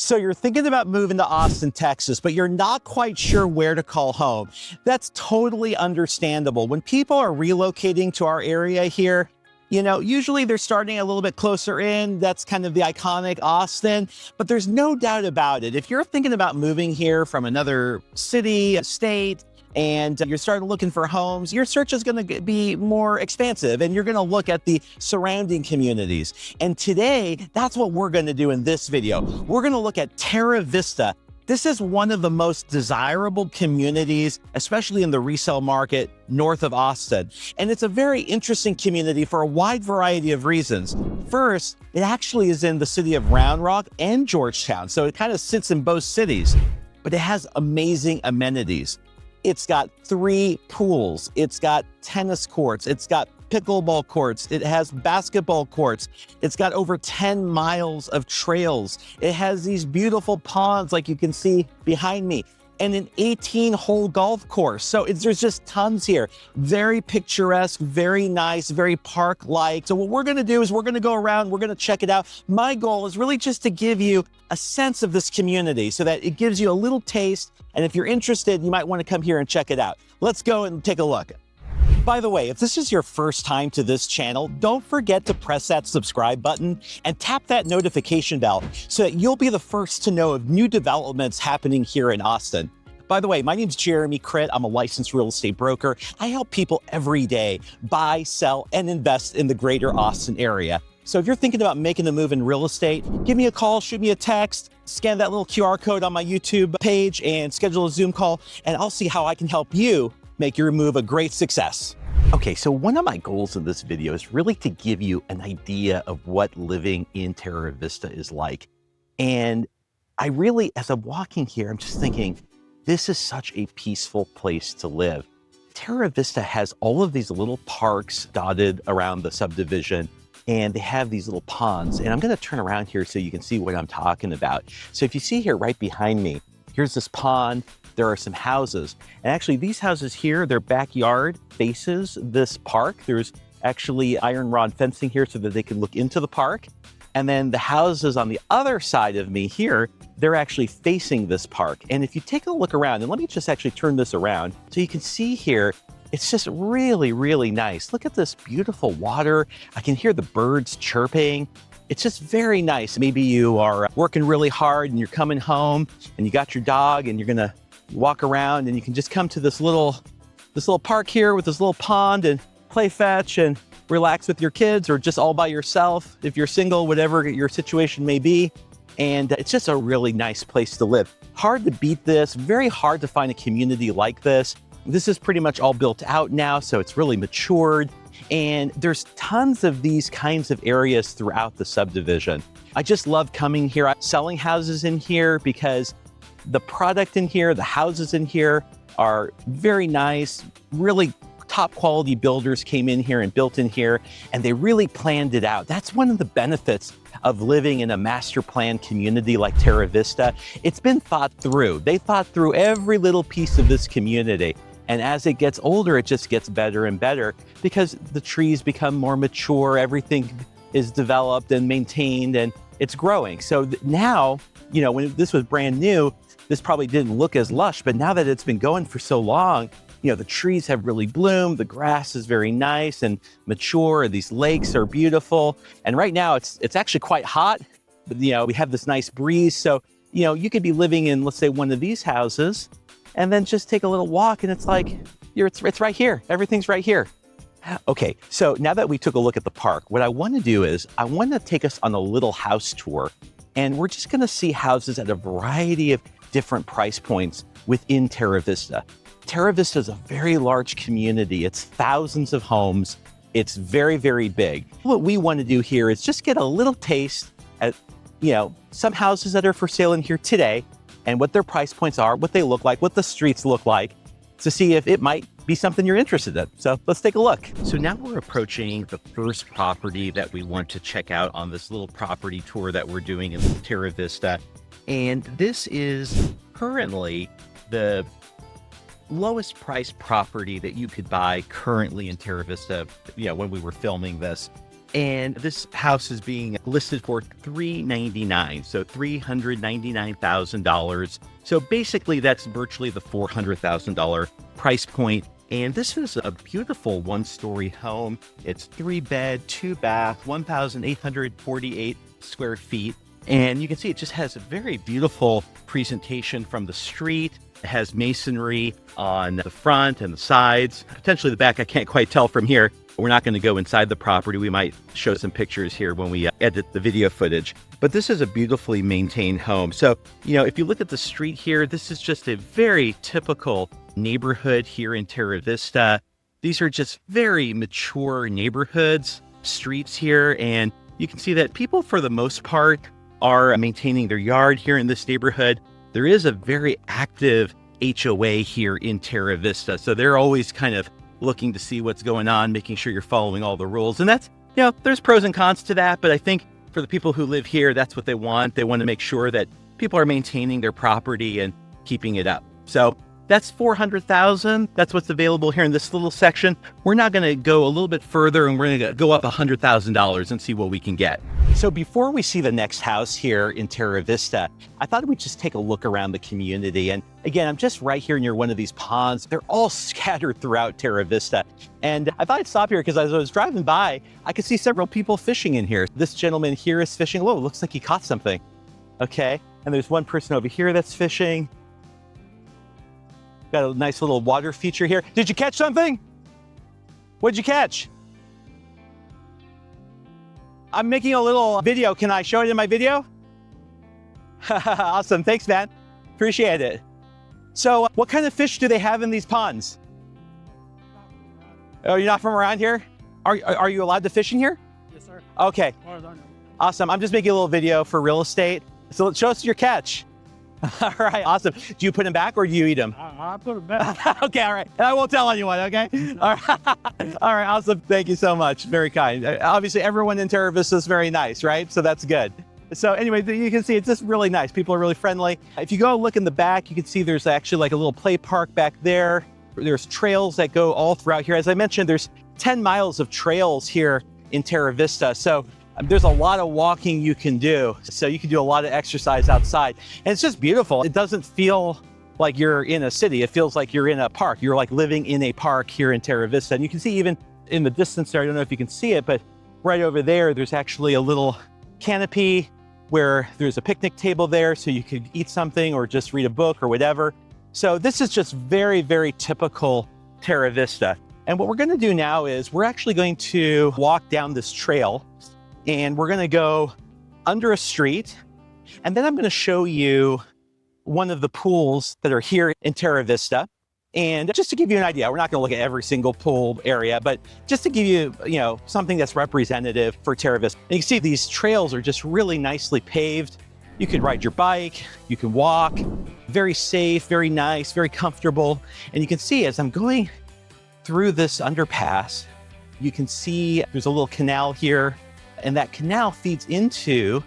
So you're thinking about moving to Austin, Texas, but you're not quite sure where to call home. That's totally understandable. When people are relocating to our area here, usually they're starting a little bit closer in. That's kind of the iconic Austin, but there's no doubt about it. If you're thinking about moving here from another city, state, and you're starting looking for homes, your search is going to be more expansive and you're going to look at the surrounding communities. And today, that's what we're going to do in this video. We're going to look at Terravista. This is one of the most desirable communities, especially in the resale market north of Austin. And it's a very interesting community for a wide variety of reasons. First, it actually is in the city of Round Rock and Georgetown. So it kind of sits in both cities, but it has amazing amenities. It's got 3 pools, it's got tennis courts, it's got pickleball courts, it has basketball courts, it's got over 10 miles of trails, it has these beautiful ponds like you can see behind me, and an 18-hole golf course. So there's just tons here. Very picturesque, very nice, very park-like. So what we're gonna do is we're gonna go around, we're gonna check it out. My goal is really just to give you a sense of this community so that it gives you a little taste. And if you're interested, you might want to come here and check it out. Let's go and take a look. By the way, if this is your first time to this channel, don't forget to press that subscribe button and tap that notification bell so that you'll be the first to know of new developments happening here in Austin. By the way, my name's Jeremy Critt. I'm a licensed real estate broker. I help people every day buy, sell, and invest in the greater Austin area. So if you're thinking about making a move in real estate, give me a call, shoot me a text, scan that little QR code on my YouTube page and schedule a Zoom call, and I'll see how I can help you make your move a great success. Okay, so one of my goals in this video is really to give you an idea of what living in Terravista is like. And I really, as I'm walking here, I'm just thinking, this is such a peaceful place to live. Terravista has all of these little parks dotted around the subdivision, and they have these little ponds. And I'm gonna turn around here so you can see what I'm talking about. So if you see here right behind me, here's this pond, there are some houses. And actually these houses here, their backyard faces this park. There's actually iron rod fencing here so that they can look into the park. And then the houses on the other side of me here, they're actually facing this park. And if you take a look around, and let me just actually turn this around so you can see here, it's just really, really nice. Look at this beautiful water. I can hear the birds chirping. It's just very nice. Maybe you are working really hard and you're coming home and you got your dog and you're gonna walk around and you can just come to this little park here with this little pond and play fetch and relax with your kids or just all by yourself if you're single, whatever your situation may be. And it's just a really nice place to live. Hard to beat this, very hard to find a community like this. This is pretty much all built out now, so it's really matured. And there's tons of these kinds of areas throughout the subdivision. I just love coming here. I'm selling houses in here because the product in here, the houses in here are very nice, really top quality builders came in here and built in here, and they really planned it out. That's one of the benefits of living in a master plan community like Terravista. It's been thought through. They thought through every little piece of this community. And as it gets older, it just gets better and better because the trees become more mature, everything is developed and maintained, and it's growing. So now, when this was brand new, this probably didn't look as lush, but now that it's been going for so long, the trees have really bloomed, the grass is very nice and mature, these lakes are beautiful. And right now it's actually quite hot, but we have this nice breeze. So, you could be living in, let's say, one of these houses and then just take a little walk and it's like, it's right here. Everything's right here. Okay, so now that we took a look at the park, what I want to do is I want to take us on a little house tour, and we're just going to see houses at a variety of different price points within Terravista. Terravista is a very large community. It's thousands of homes. It's very, very big. What we want to do here is just get a little taste at, some houses that are for sale in here today and what their price points are, what they look like, what the streets look like, to see if it might be something you're interested in. So let's take a look. So now we're approaching the first property that we want to check out on this little property tour that we're doing in Terravista. And this is currently the lowest priced property that you could buy currently in Terravista, when we were filming this. And this house is being listed for $399, so $399,000. So basically that's virtually the $400,000 price point. And this is a beautiful one-story home. It's 3-bed, 2-bath, 1,848 square feet. And you can see it just has a very beautiful presentation from the street. It has masonry on the front and the sides, potentially the back. I can't quite tell from here. We're not going to go inside the property. We might show some pictures here when we edit the video footage. But this is a beautifully maintained home. So, if you look at the street here, this is just a very typical neighborhood here in Terravista. These are just very mature neighborhoods, streets here. And you can see that people, for the most part, are maintaining their yard here in this neighborhood. There is a very active HOA here in Terravista. So they're always kind of looking to see what's going on, making sure you're following all the rules. And that's, there's pros and cons to that. But I think for the people who live here, that's what they want. They want to make sure that people are maintaining their property and keeping it up. So that's $400,000. That's what's available here in this little section. We're now going to go a little bit further and we're going to go up $100,000 and see what we can get. So before we see the next house here in Terravista, I thought we'd just take a look around the community. And again, I'm just right here near one of these ponds. They're all scattered throughout Terravista. And I thought I'd stop here because as I was driving by, I could see several people fishing in here. This gentleman here is fishing. Whoa, it looks like he caught something. Okay. And there's one person over here that's fishing. Got a nice little water feature here. Did you catch something? What'd you catch? I'm making a little video. Can I show it in my video? Awesome. Thanks, man. Appreciate it. So what kind of fish do they have in these ponds? Oh, you're not from around here? Are you allowed to fish in here? Yes, sir. Okay. Horizontal. Awesome. I'm just making a little video for real estate. So show us your catch. All right, awesome. Do you put them back or do you eat them? I put it back. Okay, all right. And I won't tell anyone, okay? All right. All right, awesome. Thank you so much. Very kind. Obviously, everyone in Terravista is very nice, right? So that's good. So anyway, you can see it's just really nice. People are really friendly. If you go look in the back, you can see there's actually like a little play park back there. There's trails that go all throughout here. As I mentioned, there's 10 miles of trails here in Terravista. So there's a lot of walking you can do. So you can do a lot of exercise outside. And it's just beautiful. It doesn't feel like you're in a city. It feels like you're in a park. You're like living in a park here in Terravista. And you can see even in the distance there, I don't know if you can see it, but right over there, there's actually a little canopy where there's a picnic table there. So you could eat something or just read a book or whatever. So this is just very, very typical Terravista. And what we're going to do now is we're actually going to walk down this trail. And we're going to go under a street. And then I'm going to show you one of the pools that are here in Terravista. And just to give you an idea, we're not going to look at every single pool area, but just to give you, something that's representative for Terravista. And you can see these trails are just really nicely paved. You can ride your bike, you can walk, very safe, very nice, very comfortable. And you can see as I'm going through this underpass, you can see there's a little canal here. And that canal feeds into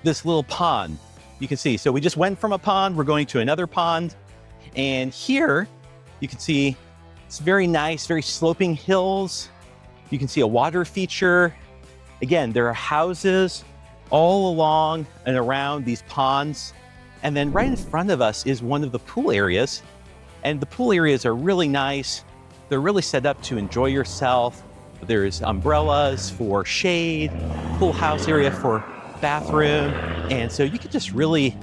this little pond. You can see, so we just went from a pond, we're going to another pond. And here you can see it's very nice, very sloping hills. You can see a water feature. Again, there are houses all along and around these ponds. And then right in front of us is one of the pool areas. And the pool areas are really nice. They're really set up to enjoy yourself. There's umbrellas for shade, pool house area for bathroom. And so you could just really,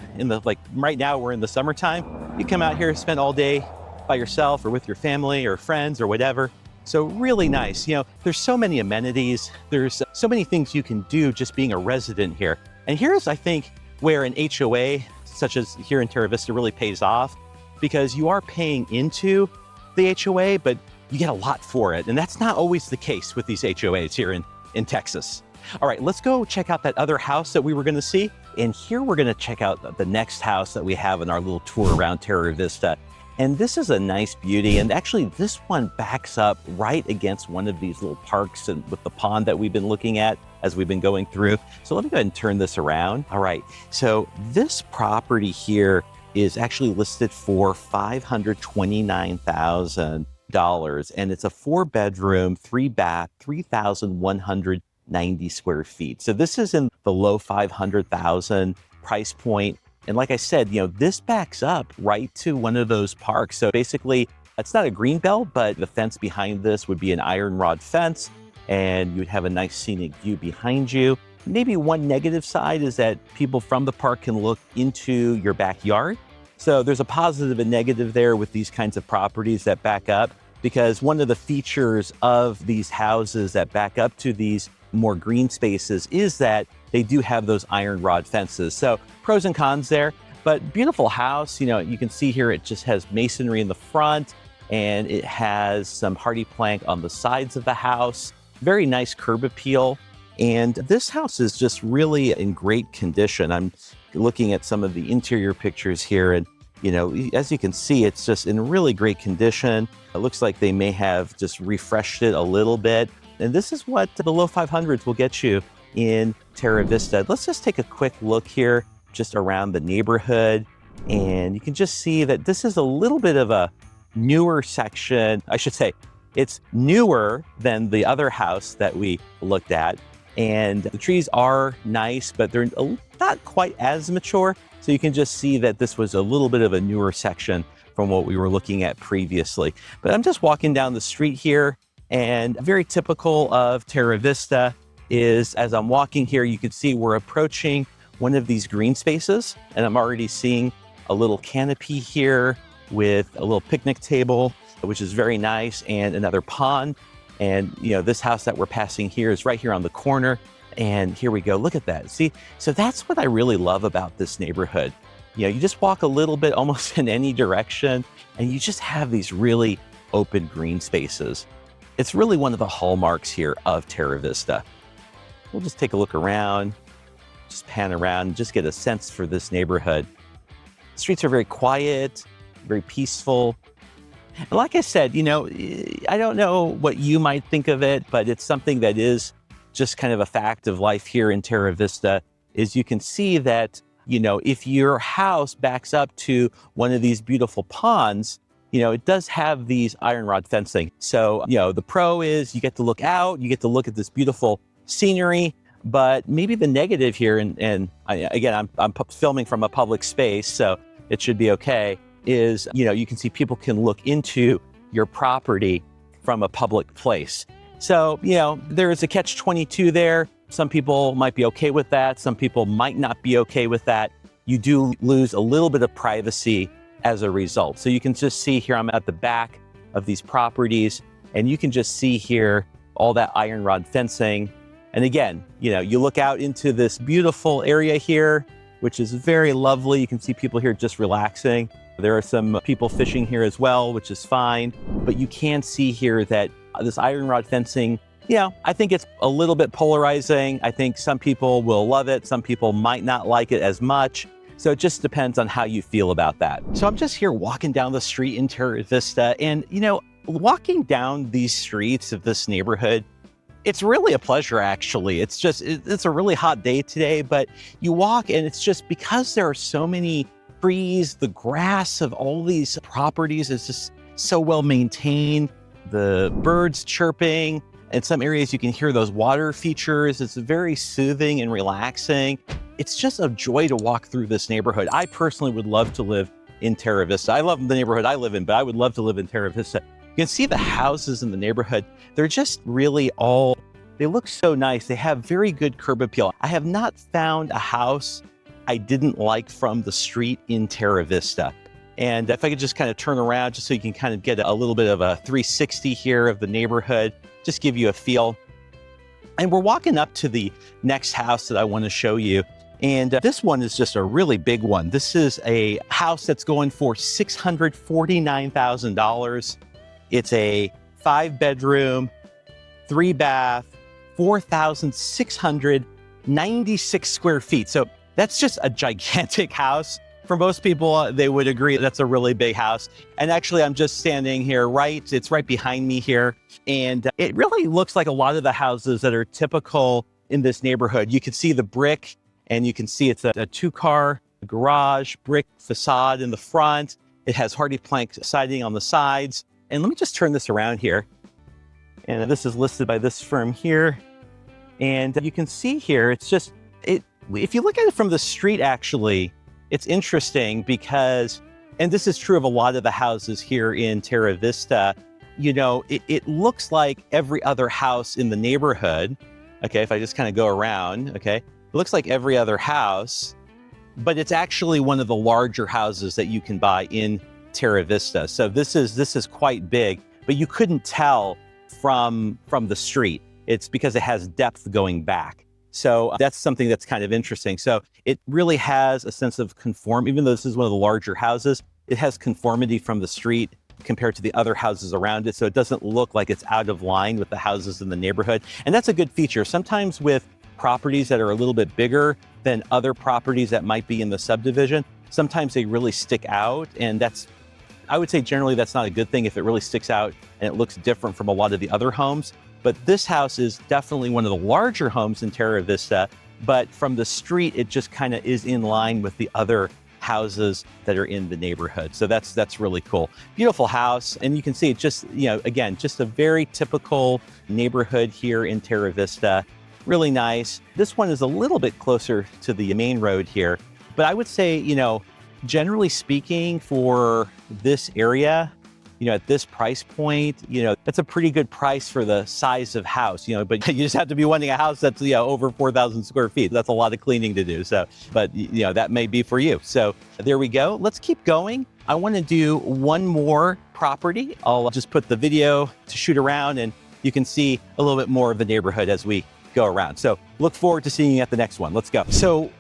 right now we're in the summertime, you come out here, spend all day by yourself or with your family or friends or whatever. So really nice. There's so many amenities. There's so many things you can do just being a resident here. And here's, I think, where an HOA, such as here in Terravista, really pays off because you are paying into the HOA, but you get a lot for it. And that's not always the case with these HOAs here in Texas. All right, let's go check out that other house that we were gonna see. And here we're gonna check out the next house that we have in our little tour around Terravista. And this is a nice beauty. And actually this one backs up right against one of these little parks and with the pond that we've been looking at as we've been going through. So let me go ahead and turn this around. All right, so this property here is actually listed for $529,000. And it's a 4-bedroom, 3-bath, 3,100 90 square feet. So this is in the low 500,000 price point. And like I said, this backs up right to one of those parks. So basically, it's not a green belt, but the fence behind this would be an iron rod fence, and you'd have a nice scenic view behind you. Maybe one negative side is that people from the park can look into your backyard. So there's a positive and negative there with these kinds of properties that back up, because one of the features of these houses that back up to these more green spaces is that they do have those iron rod fences. So pros and cons there, but beautiful house. You can see here it just has masonry in the front, and it has some hardy plank on the sides of the house. Very nice curb appeal. And this house is just really in great condition. I'm looking at some of the interior pictures here, and as you can see, it's just in really great condition. It looks like they may have just refreshed it a little bit. And this is what the low 500s will get you in Terravista. Let's just take a quick look here just around the neighborhood. And you can just see that this is a little bit of a newer section. I should say it's newer than the other house that we looked at. And the trees are nice, but they're not quite as mature. So you can just see that this was a little bit of a newer section from what we were looking at previously. But I'm just walking down the street here, and very typical of Terravista is, as I'm walking here, you can see we're approaching one of these green spaces, and I'm already seeing a little canopy here with a little picnic table, which is very nice, and another pond. And this house that we're passing here is right here on the corner. And here we go. Look at that. See, so that's what I really love about this neighborhood. You just walk a little bit almost in any direction, and you just have these really open green spaces. It's really one of the hallmarks here of Terravista. We'll just take a look around, just pan around, and just get a sense for this neighborhood. The streets are very quiet, very peaceful. And like I said, I don't know what you might think of it, but it's something that is just kind of a fact of life here in Terravista, is you can see that, if your house backs up to one of these beautiful ponds, it does have these iron rod fencing. So, the pro is you get to look out, you get to look at this beautiful scenery, but maybe the negative here, and again, I'm filming from a public space, so it should be okay, is, you can see people can look into your property from a public place. So, there is a catch-22 there. Some people might be okay with that. Some people might not be okay with that. You do lose a little bit of privacy as a result. So you can just see here, I'm at the back of these properties, and you can just see here all that iron rod fencing. And again, you look out into this beautiful area here, which is very lovely. You can see people here just relaxing. There are some people fishing here as well, which is fine. But you can see here that this iron rod fencing, I think it's a little bit polarizing. I think some people will love it. Some people might not like it as much. So it just depends on how you feel about that. So I'm just here walking down the street in Terravista, and walking down these streets of this neighborhood, it's really a pleasure, actually. It's a really hot day today, but you walk and it's just because there are so many trees, the grass of all these properties is just so well maintained. The birds chirping. In some areas, you can hear those water features. It's very soothing and relaxing. It's just a joy to walk through this neighborhood. I personally would love to live in Terravista. I love the neighborhood I live in, but I would love to live in Terravista. You can see the houses in the neighborhood. They're just really they look so nice. They have very good curb appeal. I have not found a house I didn't like from the street in Terravista. And if I could just kind of turn around just so you can kind of get a little bit of a 360 here of the neighborhood, just give you a feel. And we're walking up to the next house that I want to show you. And this one is just a really big one. This is a house that's going for $649,000. It's a 5-bedroom, 3-bath, 4,696 square feet. So that's just a gigantic house. For most people, they would agree that's a really big house. And actually, I'm just standing here it's right behind me here. And it really looks like a lot of the houses that are typical in this neighborhood. You can see the brick, and you can see it's a 2-car garage, brick facade in the front. It has hardy plank siding on the sides. And let me just turn this around here. And this is listed by this firm here. And you can see here, it's just, if you look at it from the street, actually, it's interesting because, and this is true of a lot of the houses here in Terravista, it looks like every other house in the neighborhood. Okay, if I just kind of go around, okay, it looks like every other house, but it's actually one of the larger houses that you can buy in Terravista. So this is quite big, but you couldn't tell from the street. It's because it has depth going back. So that's something that's kind of interesting. So it really has a sense of even though this is one of the larger houses, it has conformity from the street compared to the other houses around it. So it doesn't look like it's out of line with the houses in the neighborhood. And that's a good feature. Sometimes with properties that are a little bit bigger than other properties that might be in the subdivision, sometimes they really stick out. And I would say generally that's not a good thing if it really sticks out and it looks different from a lot of the other homes. But this house is definitely one of the larger homes in Terravista, but from the street, it just kind of is in line with the other houses that are in the neighborhood. So that's really cool. Beautiful house. And you can see it just, again, just a very typical neighborhood here in Terravista. Really nice. This one is a little bit closer to the main road here, but I would say, generally speaking, for this area, at this price point, that's a pretty good price for the size of house, but you just have to be wanting a house that's, over 4,000 square feet. That's a lot of cleaning to do. So, but that may be for you. So there we go. Let's keep going. I want to do one more property. I'll just put the video to shoot around and you can see a little bit more of the neighborhood as we go around. So look forward to seeing you at the next one. Let's go. So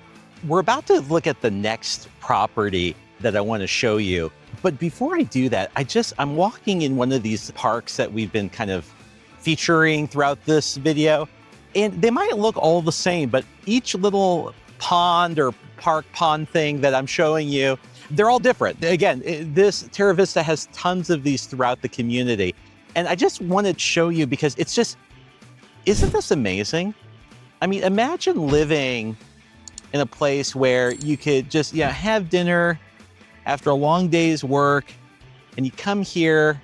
we're about to look at the next property that I want to show you. But before I do that, I'm walking in one of these parks that we've been kind of featuring throughout this video. And they might look all the same, but each little pond or park pond thing that I'm showing you, they're all different. Again, this Terravista has tons of these throughout the community. And I just wanted to show you because isn't this amazing? I mean, imagine living in a place where you could just have dinner after a long day's work and you come here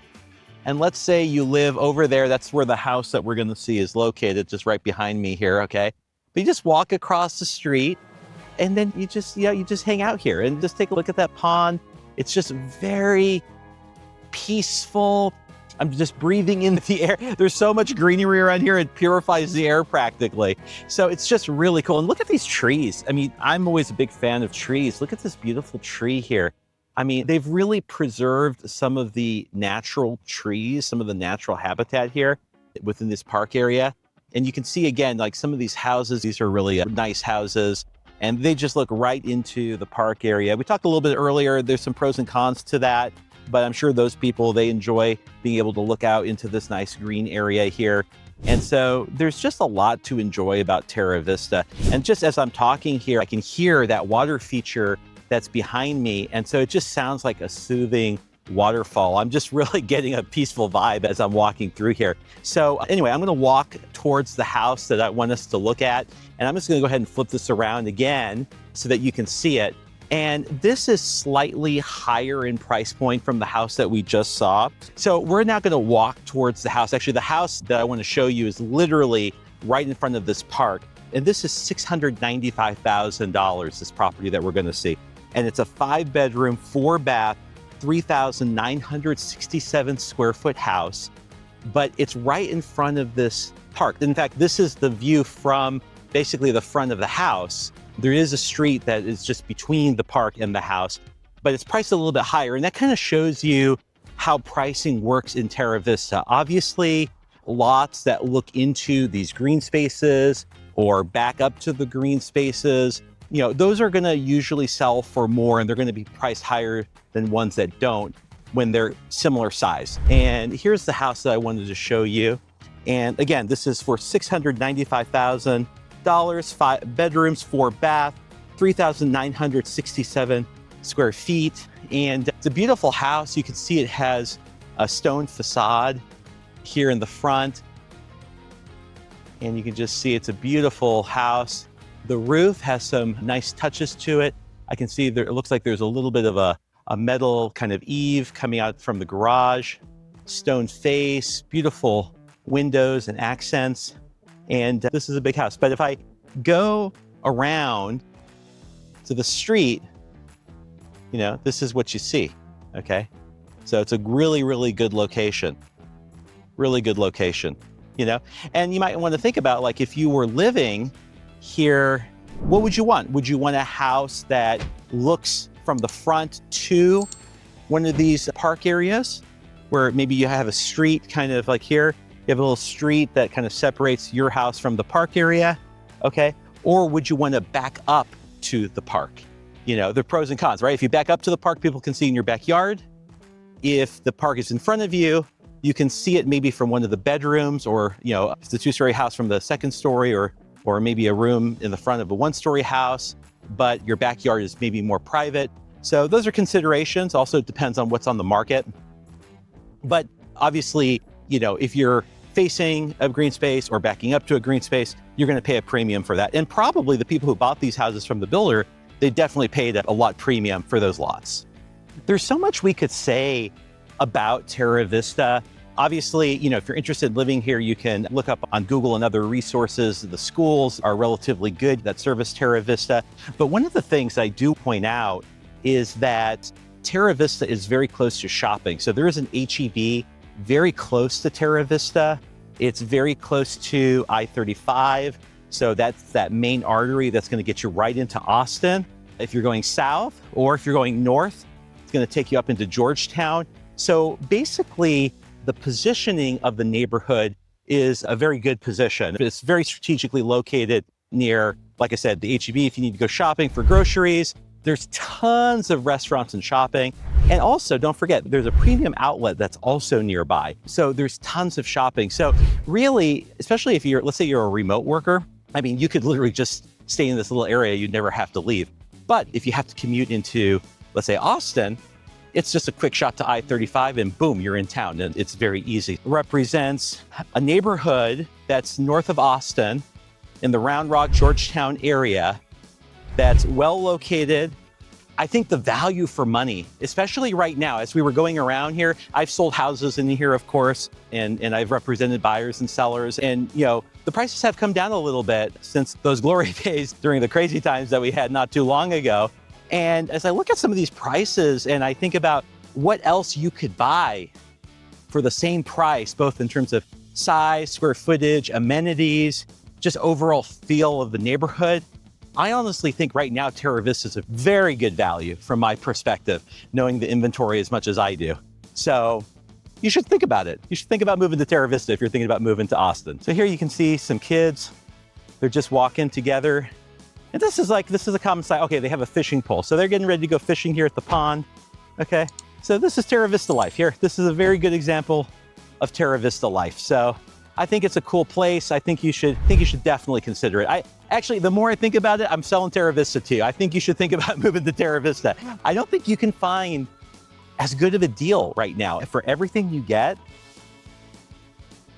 and let's say you live over there. That's where the house that we're going to see is located, just right behind me here. Okay. But you just walk across the street and then you just hang out here and just take a look at that pond. It's just very peaceful. I'm just breathing in the air. There's so much greenery around here, it purifies the air practically. So it's just really cool. And look at these trees. I mean, I'm always a big fan of trees. Look at this beautiful tree here. I mean, they've really preserved some of the natural trees, some of the natural habitat here within this park area. And you can see again, like some of these houses, these are really nice houses and they just look right into the park area. We talked a little bit earlier, there's some pros and cons to that. But I'm sure those people, they enjoy being able to look out into this nice green area here. And so there's just a lot to enjoy about Terravista. And just as I'm talking here, I can hear that water feature that's behind me. And so it just sounds like a soothing waterfall. I'm just really getting a peaceful vibe as I'm walking through here. So anyway, I'm going to walk towards the house that I want us to look at. And I'm just going to go ahead and flip this around again so that you can see it. And this is slightly higher in price point from the house that we just saw. So we're now going to walk towards the house. Actually, the house that I want to show you is literally right in front of this park. And this is $695,000, this property that we're going to see. And it's a 5-bedroom, 4-bath, 3,967 square foot house. But it's right in front of this park. In fact, this is the view from basically the front of the house. There is a street that is just between the park and the house, but it's priced a little bit higher. And that kind of shows you how pricing works in Terravista. Obviously, lots that look into these green spaces or back up to the green spaces, those are going to usually sell for more and they're going to be priced higher than ones that don't when they're similar size. And here's the house that I wanted to show you. And again, this is for $695,000. 5 bedrooms, 4 bath, 3,967 square feet. And it's a beautiful house. You can see it has a stone facade here in the front. And you can just see it's a beautiful house. The roof has some nice touches to it. I can see there, it looks like there's a little bit of a metal kind of eave coming out from the garage. Stone face, beautiful windows and accents. And this is a big house. But if I go around to the street, you know, this is what you see, okay? So it's a really, really good location. Really good location, you know? And you might want to think about, like, if you were living here, what would you want? Would you want a house that looks from the front to one of these park areas where maybe you have a street kind of like here, you have a little street that kind of separates your house from the park area, okay? Or would you want to back up to the park? You know, the pros and cons, right? If you back up to the park, people can see in your backyard. If the park is in front of you, you can see it maybe from one of the bedrooms, or, you know, if it's a two-story house from the second story, or maybe a room in the front of a one-story house, but your backyard is maybe more private. So those are considerations. Also, it depends on what's on the market. But obviously, you know, if you're facing a green space or backing up to a green space, you're going to pay a premium for that. And probably the people who bought these houses from the builder, they definitely paid a lot premium for those lots. There's so much we could say about Terravista. Obviously, you know, if you're interested in living here, you can look up on Google and other resources. The schools are relatively good that service Terravista. But one of the things I do point out is that Terravista is very close to shopping. So there is an H-E-B very close to Terravista. It's very close to I-35. So that's that main artery that's going to get you right into Austin. If you're going south, or if you're going north, it's going to take you up into Georgetown. So basically, the positioning of the neighborhood is a very good position. It's very strategically located near, like I said, the H-E-B. If you need to go shopping for groceries, there's tons of restaurants and shopping. And also, don't forget, there's a premium outlet that's also nearby. So there's tons of shopping. So really, especially if let's say you're a remote worker, I mean, you could literally just stay in this little area. You'd never have to leave. But if you have to commute into, let's say, Austin, it's just a quick shot to I-35 and boom, you're in town, and it's very easy. It represents a neighborhood that's north of Austin in the Round Rock, Georgetown area that's well located. I think the value for money, especially right now, as we were going around here, I've sold houses in here, of course, and I've represented buyers and sellers. And, you know, the prices have come down a little bit since those glory days during the crazy times that we had not too long ago. And as I look at some of these prices and I think about what else you could buy for the same price, both in terms of size, square footage, amenities, just overall feel of the neighborhood, I honestly think right now Terravista is a very good value from my perspective, knowing the inventory as much as I do. So you should think about it. You should think about moving to Terravista if you're thinking about moving to Austin. So here you can see some kids. They're just walking together. And this is a common sight. Okay, they have a fishing pole. So they're getting ready to go fishing here at the pond. Okay, so this is Terravista life here. This is a very good example of Terravista life. So I think it's a cool place. I think you should definitely consider it. Actually, the more I think about it, I'm selling Terravista to you. I think you should think about moving to Terravista. I don't think you can find as good of a deal right now for everything you get,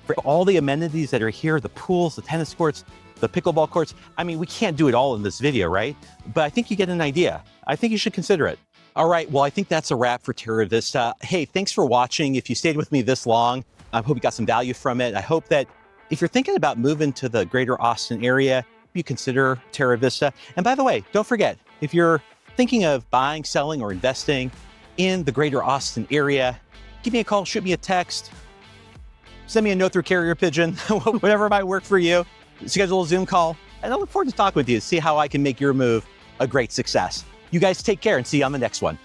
for all the amenities that are here, the pools, the tennis courts, the pickleball courts. I mean, we can't do it all in this video, right? But I think you get an idea. I think you should consider it. All right, well, I think that's a wrap for Terravista. Hey, thanks for watching. If you stayed with me this long, I hope you got some value from it. I hope that if you're thinking about moving to the greater Austin area, you consider Terravista. And by the way, don't forget, if you're thinking of buying, selling, or investing in the greater Austin area, give me a call, shoot me a text, send me a note through carrier pigeon, whatever might work for you. Schedule a Zoom call, and I look forward to talking with you to see how I can make your move a great success. You guys take care and see you on the next one.